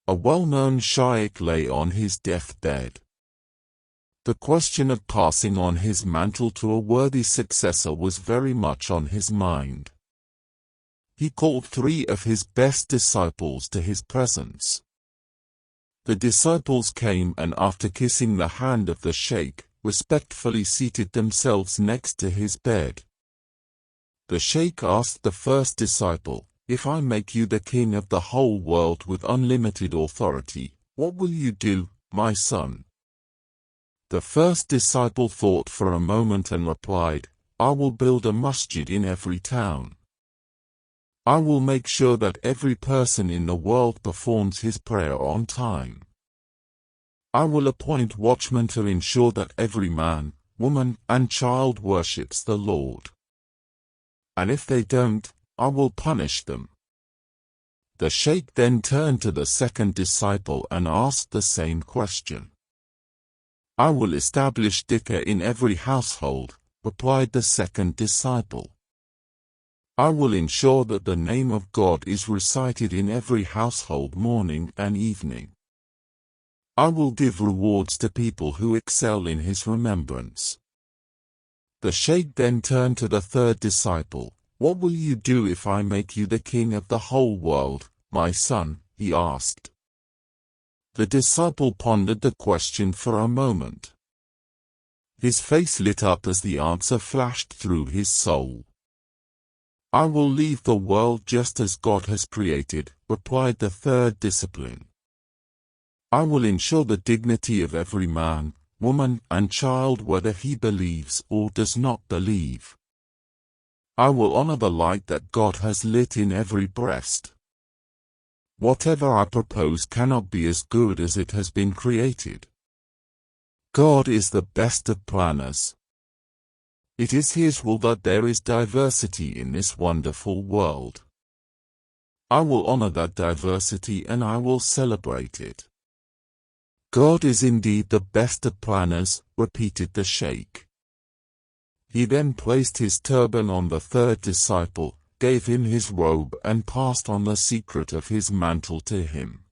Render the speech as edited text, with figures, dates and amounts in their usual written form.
A well-known shaykh lay on his deathbed. The question of passing on his mantle to a worthy successor was very much on his mind. He called 3 of his best disciples to his presence. The disciples came and after kissing the hand of the sheikh, respectfully seated themselves next to his bed. The sheikh asked the first disciple, "If I make you the king of the whole world with unlimited authority, what will you do, my son?" The first disciple thought for a moment and replied, "I will build a masjid in every town. I will make sure that every person in the world performs his prayer on time. I will appoint watchmen to ensure that every man, woman, and child worships the Lord. And if they don't, I will punish them." The sheikh then turned to the second disciple and asked the same question. "I will establish dhikr in every household," replied the second disciple. "I will ensure that the name of God is recited in every household morning and evening. I will give rewards to people who excel in his remembrance." The sheikh then turned to the third disciple. "What will you do if I make you the king of the whole world, my son?" he asked. The disciple pondered the question for a moment. His face lit up as the answer flashed through his soul. "I will leave the world just as God has created," replied the third disciple. "I will ensure the dignity of every man, woman, and child whether he believes or does not believe. I will honor the light that God has lit in every breast. Whatever I propose cannot be as good as it has been created. God is the best of planners. It is His will that there is diversity in this wonderful world. I will honor that diversity and I will celebrate it." "God is indeed the best of planners," repeated the sheikh. He then placed his turban on the third disciple, gave him his robe and passed on the secret of his mantle to him.